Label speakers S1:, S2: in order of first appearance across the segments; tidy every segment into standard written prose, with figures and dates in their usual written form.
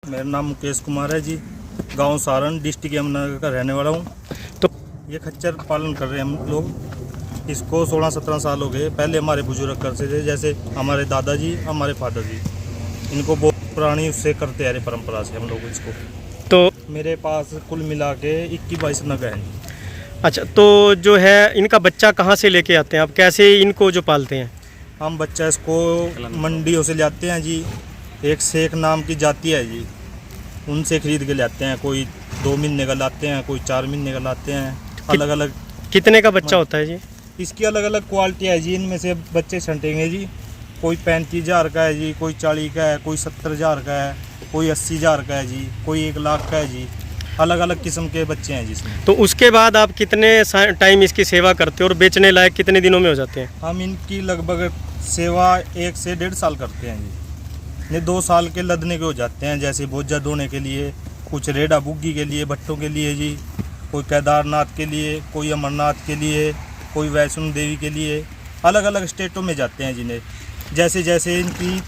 S1: मेरा नाम मुकेश कुमार है जी। गांव सारण, डिस्ट्रिक्ट यमुनानगर का रहने वाला हूं।
S2: तो
S1: ये खच्चर पालन कर रहे हैं हम लोग। इसको 16-17 साल हो गए। पहले हमारे बुजुर्ग करते थे, जैसे हमारे दादाजी, हमारे फादर जी। इनको बहुत पुरानी उससे करते आ रहे, परंपरा से हम लोग इसको।
S2: तो
S1: मेरे पास कुल मिला के 21-22 नग हैं।
S2: अच्छा, तो जो है इनका बच्चा कहाँ से लेके आते हैं आप? कैसे इनको जो पालते हैं?
S1: हम बच्चा इसको मंडियों से लाते हैं जी। एक शेख नाम की जाति है जी, उनसे खरीद के लाते हैं। कोई 2 महीने का लाते हैं, कोई 4 महीने का लाते हैं। अलग अलग
S2: कितने का बच्चा होता है जी?
S1: इसकी अलग अलग क्वालिटी है जी। इनमें से बच्चे छंटेंगे जी। कोई 35,000 का है जी, कोई 40 का है, कोई 70,000 का है, कोई 80,000 का है जी, कोई 1 लाख का है जी। अलग अलग किस्म के बच्चे हैं जिसमें।
S2: तो उसके बाद आप कितने टाइम इसकी सेवा करते हो और बेचने लायक कितने दिनों में हो जाते हैं?
S1: हम इनकी लगभग सेवा 1 से 1.5 साल करते हैं जी। ये 2 साल के लदने के हो जाते हैं, जैसे बोझा ढोने के लिए, कुछ रेडा बुग्गी के लिए, भट्टों के लिए जी, कोई केदारनाथ के लिए, कोई अमरनाथ के लिए, कोई वैष्णो देवी के लिए। अलग अलग स्टेटों में जाते हैं जिन्हें। जैसे जैसे इनकी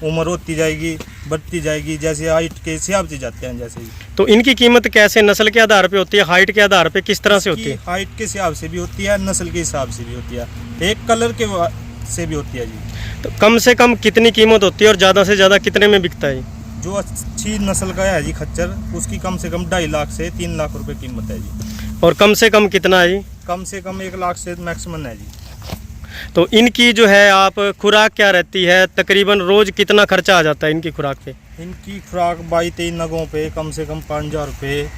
S1: उम्र होती जाएगी, बढ़ती जाएगी, जैसे हाइट के हिसाब से जाते हैं जैसे ही।
S2: तो इनकी कीमत कैसे, नस्ल के आधार पे होती है, हाइट के आधार पे, किस तरह से होती है?
S1: हाइट के हिसाब से भी होती है, नस्ल के हिसाब से भी होती है, एक कलर के से भी होती है जी।
S2: तो कम से कम कितनी कीमत होती है और ज़्यादा से ज़्यादा कितने में बिकता है?
S1: जो अच्छी नस्ल का है जी खच्चर, उसकी कम से कम 2.5 लाख से 3 लाख रुपए कीमत है जी।
S2: और कम से कम कितना है जी?
S1: कम से कम 1 लाख से मैक्सिमम है जी।
S2: तो इनकी जो है आप खुराक क्या रहती है? तकरीबन रोज़ कितना खर्चा आ जाता है इनकी खुराक पे?
S1: इनकी खुराक 22-23 नगों पे कम से कम 5,000 रुपये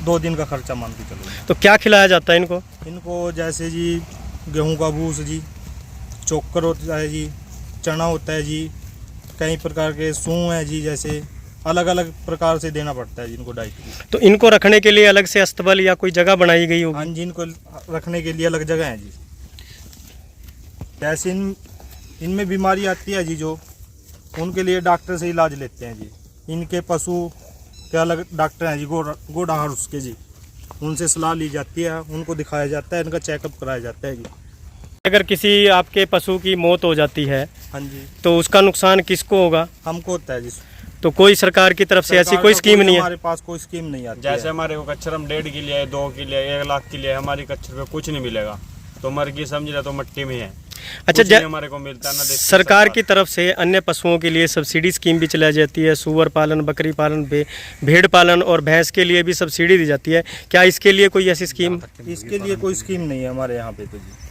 S1: 2 दिन का खर्चा मान के चलो।
S2: तो क्या खिलाया जाता है इनको?
S1: इनको जैसे जी गेहूं का भूस जी, चोकर होता है जी, चना होता है जी, कई प्रकार के सूं है जी। जैसे अलग अलग प्रकार से देना पड़ता है जिनको डाइट की।
S2: तो इनको रखने के लिए अलग से अस्तबल या कोई जगह बनाई गई होगी?
S1: हाँ जी, इनको रखने के लिए अलग जगह है जी। जैसे इनमें बीमारी आती है जी, जो उनके लिए डॉक्टर से इलाज लेते हैं जी। इनके पशु के अलग डॉक्टर हैं जी, गोडाहार उसके जी, उनसे सलाह ली जाती है, उनको दिखाया जाता है, इनका चेकअप कराया जाता है जी।
S2: अगर किसी आपके पशु की मौत हो जाती है
S1: हाँ जी,
S2: तो उसका नुकसान किसको होगा?
S1: हमको होता है जी।
S2: तो कोई सरकार की तरफ से ऐसी कोई स्कीम नहीं है?
S1: हमारे पास कोई स्कीम नहीं आती।
S3: जैसे हमारे को कच्चर हम 1.5 के लिए, 2 के लिए, 1 लाख के लिए, हमारी कच्चर पे कुछ नहीं मिलेगा। तो मर गई समझ रहे, तो मिट्टी में है।
S2: अच्छा,
S3: हमारे को मिलता ना
S2: सरकार की तरफ से अन्य पशुओं के लिए सब्सिडी स्कीम भी चलाई जाती है। सुअर पालन, बकरी पालन, भेड़ पालन और भैंस के लिए भी सब्सिडी दी जाती है। क्या इसके लिए कोई ऐसी स्कीम?
S1: इसके लिए कोई स्कीम नहीं है हमारे यहाँ पे तो जी।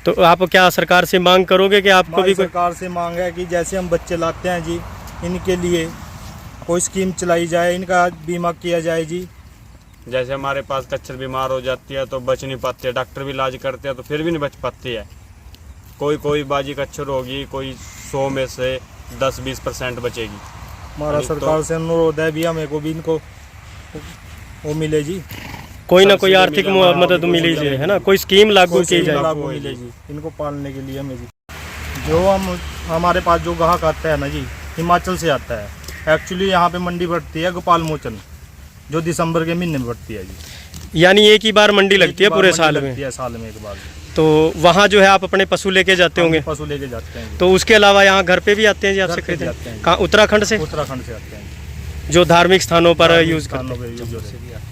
S2: तो आप क्या सरकार से मांग करोगे कि आपको भी कोई?
S1: सरकार से मांग है कि जैसे हम बच्चे लाते हैं जी, इनके लिए कोई स्कीम चलाई जाए, इनका बीमा किया जाए जी।
S3: जैसे हमारे पास कच्चर बीमार हो जाती है तो बच नहीं पाती है, डॉक्टर भी इलाज करते हैं तो फिर भी नहीं बच पाती है। कोई बाजी कच्चर होगी, कोई 100 में से 10-20% बचेगी।
S1: हमारा सरकार से अनुरोध है भी, हमें को भी इनको वो मिले जी,
S2: कोई ना कोई आर्थिक मदद मिली जाए, है ना, कोई स्कीम लागू की जाए,
S1: लागू मिले जी इनको पालने के लिए हमें जी। जो हमारे पास जो ग्राहक आता है ना जी, हिमाचल से आता है। एक्चुअली यहाँ पे मंडी बढ़ती है गोपाल मोचन, जो दिसंबर के महीने में बढ़ती है जी।
S2: यानी एक ही बार मंडी लगती है पूरे साल में?
S1: साल में एक बार।
S2: तो वहाँ जो है आप अपने पशु लेके जाते होंगे?
S1: पशु लेके जाते हैं।
S2: तो उसके अलावा यहाँ घर पे भी आते हैं जी आपसे खरीदने? कहाँ? उत्तराखंड से?
S1: उत्तराखंड से आते हैं
S2: जो धार्मिक स्थानों पर यूज़ करते हैं।
S1: हैं।